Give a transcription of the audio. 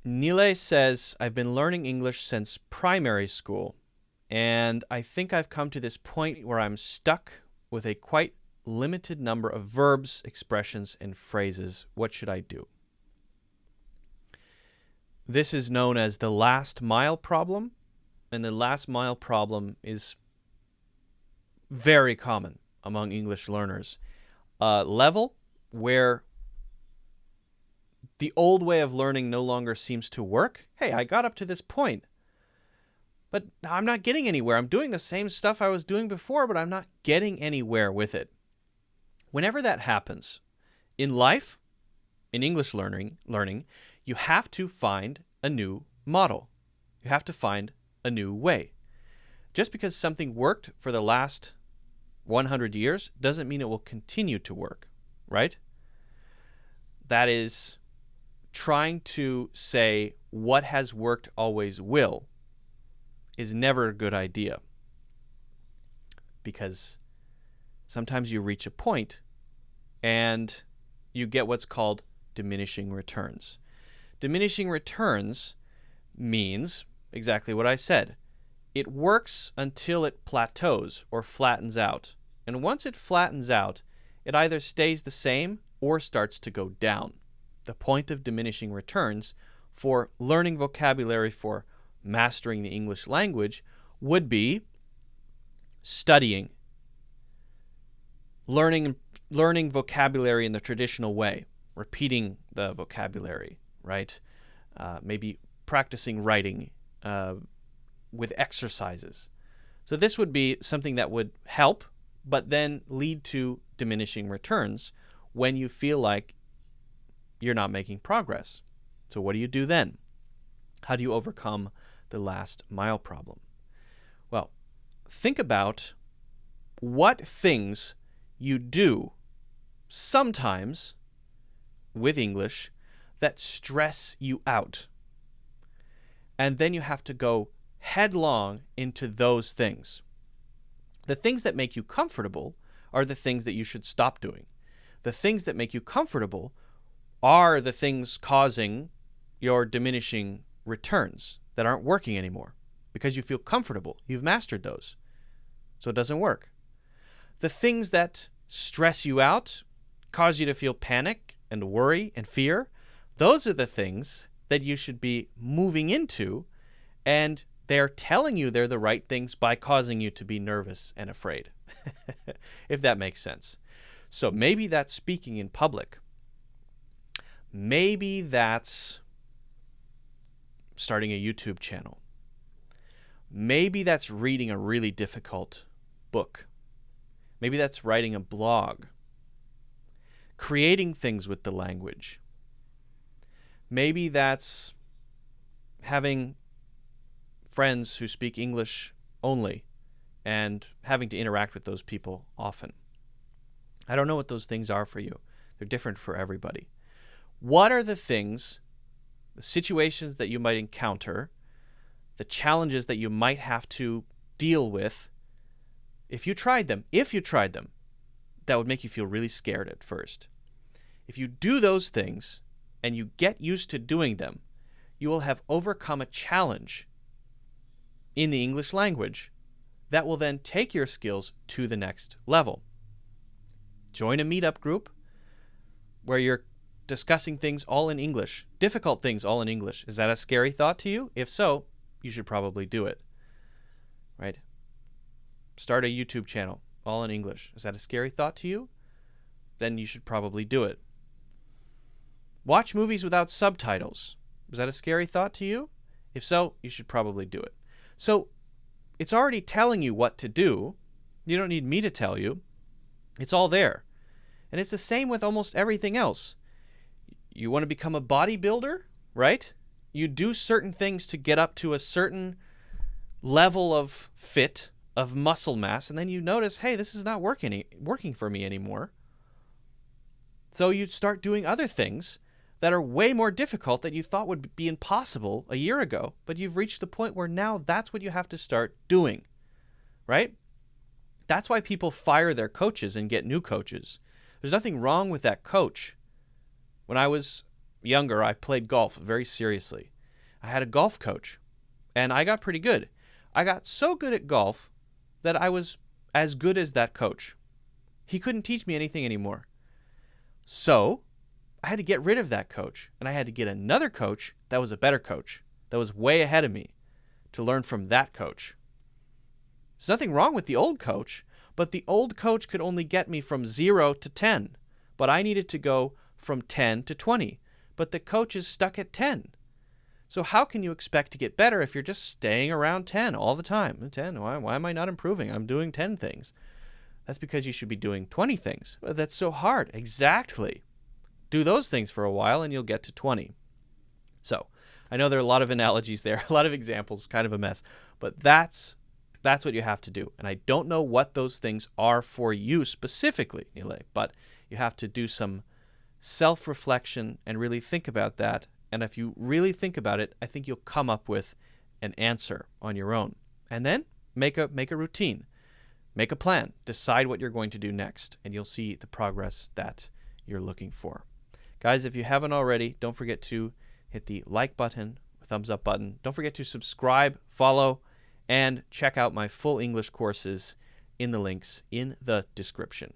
Nile says, I've been learning English since primary school, and I think I've come to this point where I'm stuck with a quite limited number of verbs, expressions, and phrases. What should I do? This is known as the last mile problem, and the last mile problem is very common among English learners. Level where the old way of learning no longer seems to work. Hey, I got up to this point, but I'm not getting anywhere. I'm doing the same stuff I was doing before, but I'm not getting anywhere with it. Whenever that happens in life, in English learning, you have to find a new model. You have to find a new way. Just because something worked for the last 100 years doesn't mean it will continue to work, right? That is trying to say what has worked always will is never a good idea, because sometimes you reach a point and you get what's called diminishing returns. Diminishing returns means exactly what I said. It works until it plateaus or flattens out. And once it flattens out, it either stays the same or starts to go down. The point of diminishing returns for learning vocabulary, for mastering the English language, would be studying, learning vocabulary in the traditional way, repeating the vocabulary, right? Maybe practicing writing with exercises. So this would be something that would help, but then lead to diminishing returns when you feel like you're not making progress. So what do you do then? How do you overcome the last mile problem? Well, think about what things you do sometimes with English that stress you out. And then you have to go headlong into those things. The things that make you comfortable are the things that you should stop doing. The things that make you comfortable are the things causing your diminishing returns that aren't working anymore because you feel comfortable. You've mastered those. So it doesn't work. The things that stress you out, cause you to feel panic and worry and fear, those are the things that you should be moving into, and they're telling you they're the right things by causing you to be nervous and afraid, if that makes sense. So maybe that's speaking in public. Maybe that's starting a YouTube channel. Maybe that's reading a really difficult book. Maybe that's writing a blog. Creating things with the language. Maybe that's having friends who speak English only and having to interact with those people often. I don't know what those things are for you. They're different for everybody. What are the things, the situations that you might encounter, the challenges that you might have to deal with if you tried them, that would make you feel really scared at first. If you do those things and you get used to doing them, you will have overcome a challenge in the English language that will then take your skills to the next level. Join a meetup group where you're discussing things all in English, difficult things all in English. Is that a scary thought to you? If so, you should probably do it, right? Start a YouTube channel all in English. Is that a scary thought to you? Then you should probably do it. Watch movies without subtitles. Is that a scary thought to you? If so, you should probably do it. So it's already telling you what to do. You don't need me to tell you. It's all there. And it's the same with almost everything else. You want to become a bodybuilder, right? You do certain things to get up to a certain level of fit, of muscle mass, and then you notice, hey, this is not working for me anymore. So you start doing other things that are way more difficult that you thought would be impossible a year ago, but you've reached the point where now that's what you have to start doing, right? That's why people fire their coaches and get new coaches. There's nothing wrong with that coach. When I was younger, I played golf very seriously. I had a golf coach, and I got pretty good. I got so good at golf that I was as good as that coach. He couldn't teach me anything anymore. So I had to get rid of that coach, and I had to get another coach that was a better coach, that was way ahead of me, to learn from that coach. There's nothing wrong with the old coach, but the old coach could only get me from 0 to 10, but I needed to go from 10 to 20, but the coach is stuck at 10. So how can you expect to get better if you're just staying around 10 all the time? 10, why am I not improving? I'm doing 10 things. That's because you should be doing 20 things. Well, that's so hard. Exactly. Do those things for a while and you'll get to 20. So I know there are a lot of analogies there, a lot of examples, kind of a mess, but that's what you have to do. And I don't know what those things are for you specifically, Nile, but you have to do some self-reflection and really think about that. And if you really think about it, I think you'll come up with an answer on your own. And then make a routine. Make a plan. Decide what you're going to do next, and you'll see the progress that you're looking for. Guys, if you haven't already, don't forget to hit the like button, thumbs up button. Don't forget to subscribe, follow, and check out my full English courses in the links in the description.